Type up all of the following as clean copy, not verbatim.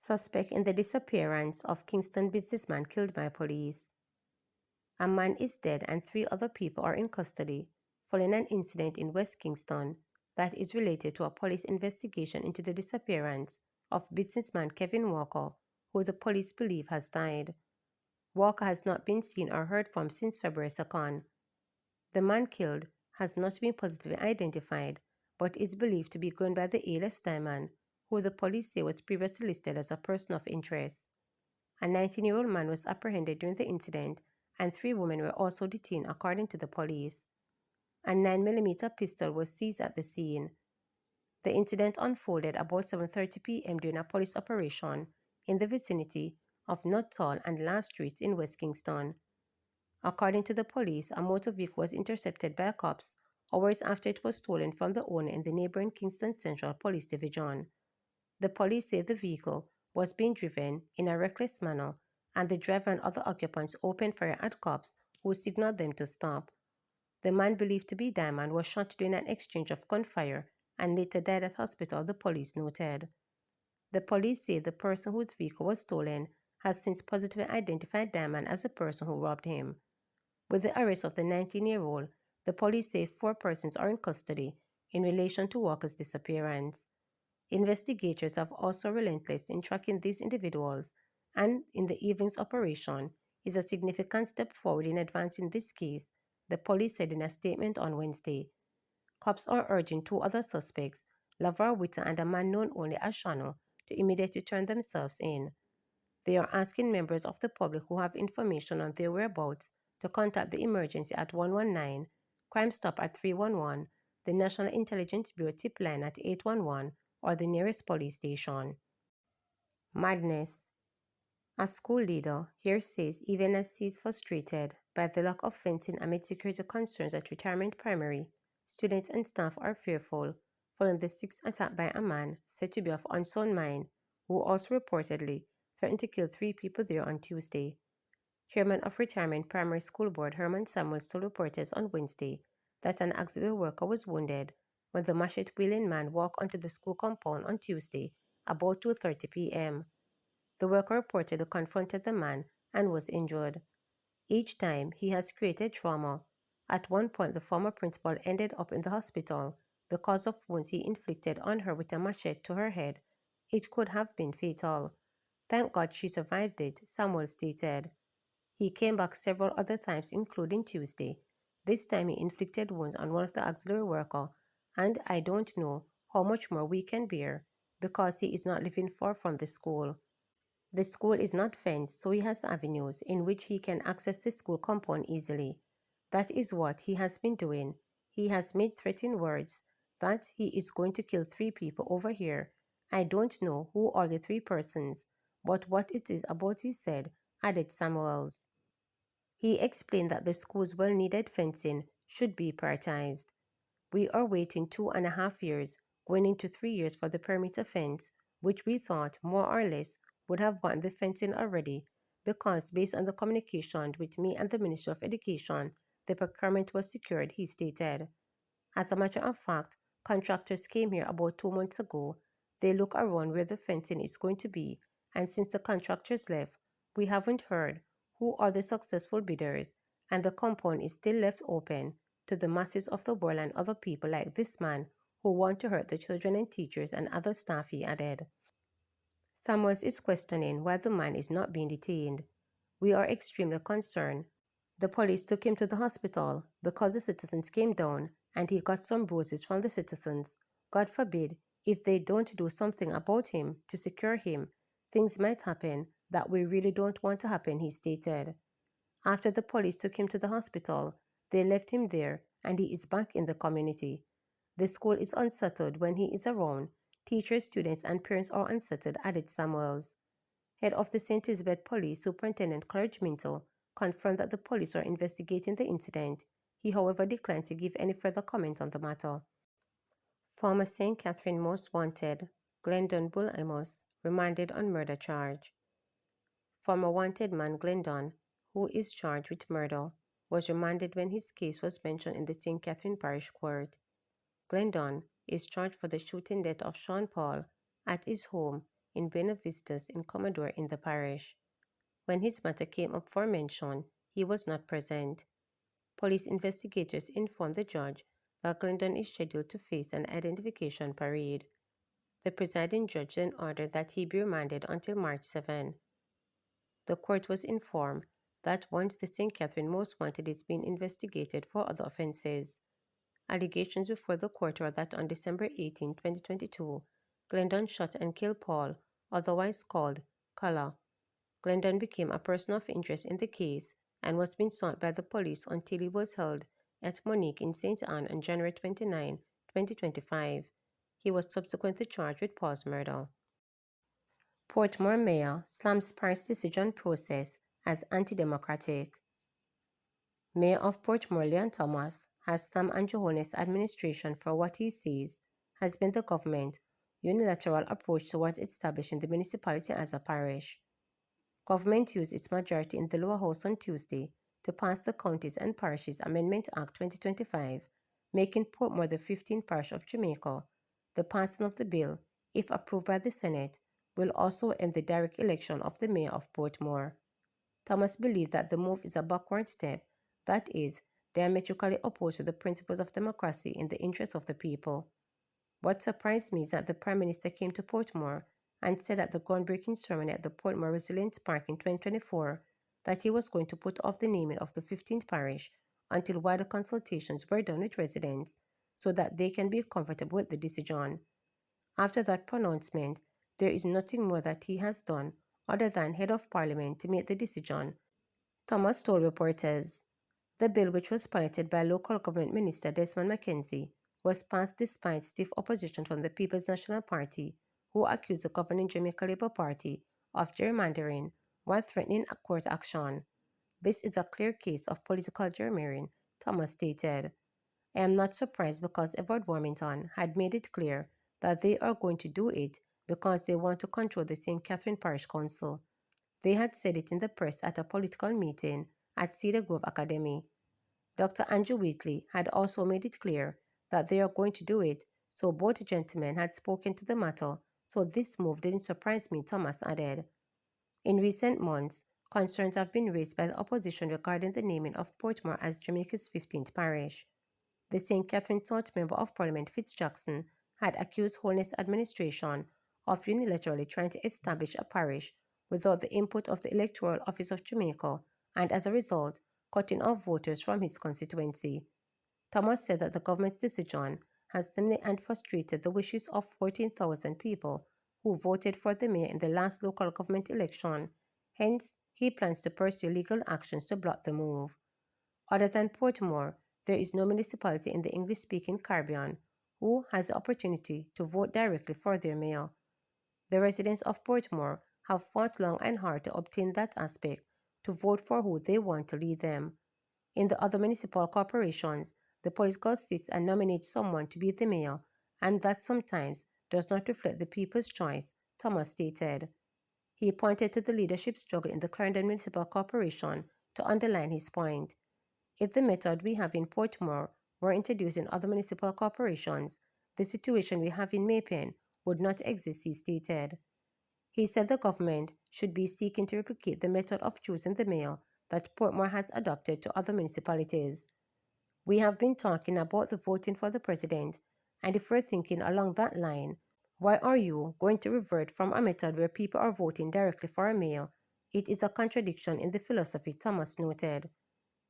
Suspect in the disappearance of Kingston businessman killed by police. A man is dead and 3 other people are in custody following an incident in West Kingston that is related to a police investigation into the disappearance of businessman Kevin Walker, who the police believe has died. Walker has not been seen or heard from since February 2nd. The man killed has not been positively identified but is believed to be going by the alias Diamond, who the police say was previously listed as a person of interest. A 19-year-old man was apprehended during the incident and 3 women were also detained according to the police. A 9mm pistol was seized at the scene. The incident unfolded about 7:30 p.m. during a police operation in the vicinity of Nuttall and Last Streets in West Kingston. According to the police, a motor vehicle was intercepted by cops hours after it was stolen from the owner in the neighboring Kingston Central Police Division. The police say the vehicle was being driven in a reckless manner and the driver and other occupants opened fire at cops who signaled them to stop. The man believed to be Diamond was shot during an exchange of gunfire and later died at hospital, the police noted. The police say the person whose vehicle was stolen has since positively identified Diamond as the person who robbed him. With the arrest of the 19-year-old, the police say 4 persons are in custody in relation to Walker's disappearance. Investigators have also relentless in tracking these individuals, and in the evening's operation is a significant step forward in advancing this case, the police said in a statement on Wednesday. Cops are urging 2 other suspects, LaVar Witter and a man known only as Shano, to immediately turn themselves in. They are asking members of the public who have information on their whereabouts to contact the emergency at 119, Crime Stop at 311, the National Intelligence Bureau tip line at 811, or the nearest police station. Madness. A school leader here says even as he is frustrated by the lack of fencing amid security concerns at Retirement Primary, students and staff are fearful following the 6th attack by a man said to be of unsound mind, who also reportedly threatened to kill 3 people there on Tuesday. Chairman of Retirement Primary School Board Herman Samuels told reporters on Wednesday that an auxiliary worker was wounded when the machete-wielding man walked onto the school compound on Tuesday about 2:30 p.m. The worker reportedly confronted the man and was injured. Each time, he has created trauma. At one point, the former principal ended up in the hospital because of wounds he inflicted on her with a machete to her head. It could have been fatal. Thank God she survived it, Samuel stated. He came back several other times, including Tuesday. This time he inflicted wounds on one of the auxiliary workers, and I don't know how much more we can bear because he is not living far from the school. The school is not fenced, so he has avenues in which he can access the school compound easily. That is what he has been doing. He has made threatening words that he is going to kill 3 people over here. I don't know who are the 3 persons, but what it is about he said, added Samuels. He explained that the school's well-needed fencing should be prioritized. We are waiting 2.5 years, going into 3 years for the perimeter fence, which we thought more or less would have gotten the fencing already, because based on the communication with me and the Ministry of Education, the procurement was secured, he stated. As a matter of fact, contractors came here about 2 months ago. They look around where the fencing is going to be, and since the contractors left, we haven't heard who are the successful bidders, and the compound is still left open to the masses of the world and other people like this man who want to hurt the children and teachers and other staff, he added. Samuels is questioning why the man is not being detained. We are extremely concerned. The police took him to the hospital because the citizens came down and he got some bruises from the citizens. God forbid, if they don't do something about him to secure him, things might happen that we really don't want to happen, he stated. After the police took him to the hospital, they left him there and he is back in the community. The school is unsettled when he is around. Teachers, students, and parents are unsettled, added Samuels. Head of the St. Elizabeth Police, Superintendent Courage Minto, confirmed that the police are investigating the incident. He, however, declined to give any further comment on the matter. Former St. Catherine Most Wanted, Glendon Bull Amos, remanded on murder charge. Former wanted man Glendon, who is charged with murder, was remanded when his case was mentioned in the St. Catherine Parish Court. Glendon is charged for the shooting death of Sean Paul at his home in Buena Vistas in Commodore in the parish. When his matter came up for mention, he was not present. Police investigators informed the judge that Glendon is scheduled to face an identification parade. The presiding judge then ordered that he be remanded until March 7. The court was informed that once the St. Catherine Most Wanted is being investigated for other offences. Allegations before the court were that on December 18, 2022, Glendon shot and killed Paul, otherwise called Kala. Glendon became a person of interest in the case and was being sought by the police until he was held at Monique in St. Anne on January 29, 2025. He was subsequently charged with Paul's murder. Portmore mayor slams parish decision process as anti-democratic. Mayor of Portmore Leon Thomas has slammed Andrew Holness' administration for what he says has been the government's unilateral approach towards establishing the municipality as a parish. Government used its majority in the lower house on Tuesday to pass the Counties and Parishes Amendment Act 2025, making Portmore the 15th parish of Jamaica. The passing of the bill, if approved by the Senate, will also end the direct election of the mayor of Portmore. Thomas believed that the move is a backward step, that is, diametrically opposed to the principles of democracy in the interest of the people. What surprised me is that the Prime Minister came to Portmore and said at the groundbreaking ceremony at the Portmore Resilience Park in 2024 that he was going to put off the naming of the 15th parish until wider consultations were done with residents so that they can be comfortable with the decision. After that pronouncement, there is nothing more that he has done other than head of parliament to make the decision, Thomas told reporters. The bill, which was piloted by local government minister Desmond McKenzie, was passed despite stiff opposition from the People's National Party, who accused the governing Jamaica Labour Party of gerrymandering while threatening a court action. This is a clear case of political gerrymandering, Thomas stated. I am not surprised because Edward Warmington had made it clear that they are going to do it because they want to control the St. Catherine Parish Council. They had said it in the press at a political meeting at Cedar Grove Academy. Dr. Andrew Wheatley had also made it clear that they are going to do it, so both gentlemen had spoken to the matter, so this move didn't surprise me, Thomas added. In recent months, concerns have been raised by the opposition regarding the naming of Portmore as Jamaica's 15th parish. The St. Catherine South Member of Parliament Fitz Jackson had accused Holness' administration of unilaterally trying to establish a parish without the input of the Electoral Office of Jamaica and, as a result, cutting off voters from his constituency. Thomas said that the government's decision has dimly and frustrated the wishes of 14,000 people who voted for the mayor in the last local government election. Hence, he plans to pursue legal actions to block the move. Other than Portmore, there is no municipality in the English-speaking Caribbean who has the opportunity to vote directly for their mayor. The residents of Portmore have fought long and hard to obtain that aspect, to vote for who they want to lead them. In the other municipal corporations, the political sits and nominate someone to be the mayor, and that sometimes does not reflect the people's choice, Thomas stated. He pointed to the leadership struggle in the Clarendon Municipal Corporation to underline his point. If the method we have in Portmore were introduced in other municipal corporations, the situation we have in Maypen would not exist, he stated. He said the government should be seeking to replicate the method of choosing the mayor that Portmore has adopted to other municipalities. We have been talking about the voting for the president, and if we're thinking along that line, why are you going to revert from a method where people are voting directly for a mayor? It is a contradiction in the philosophy, Thomas noted.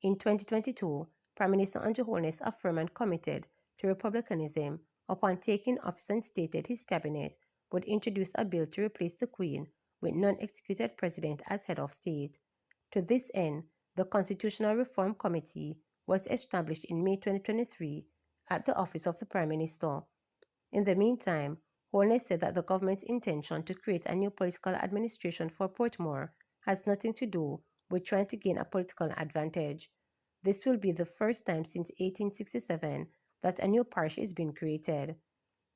In 2022, Prime Minister Andrew Holness affirmed and committed to republicanism upon taking office and stated his cabinet would introduce a bill to replace the Queen with non-executed president as head of state. To this end, the Constitutional Reform Committee was established in May 2023 at the office of the Prime Minister. In the meantime, Holness said that the government's intention to create a new political administration for Portmore has nothing to do with trying to gain a political advantage. This will be the first time since 1867 that a new parish is being created.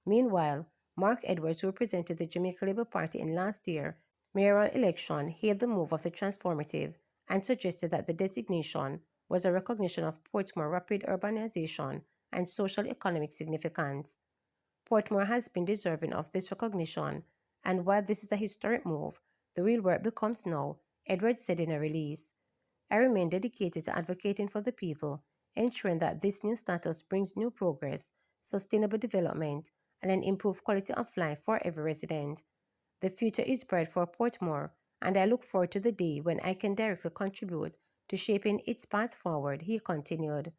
Meanwhile, Mark Edwards, who represented the Jamaica Labour Party in last year's mayoral election, hailed the move as transformative and suggested that the designation was a recognition of Portmore's rapid urbanization and social economic significance. Portmore has been deserving of this recognition, and while this is a historic move, the real work becomes now, Edwards said in a release. I remain dedicated to advocating for the people, ensuring that this new status brings new progress, sustainable development, and an improved quality of life for every resident. The future is bright for Portmore, and I look forward to the day when I can directly contribute to shaping its path forward, he continued.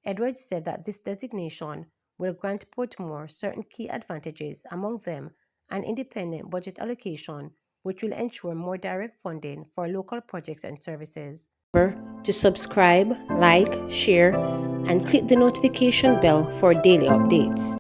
Edwards said that this designation will grant Portmore certain key advantages, among them an independent budget allocation, which will ensure more direct funding for local projects and services. Remember to subscribe, like, share, and click the notification bell for daily updates.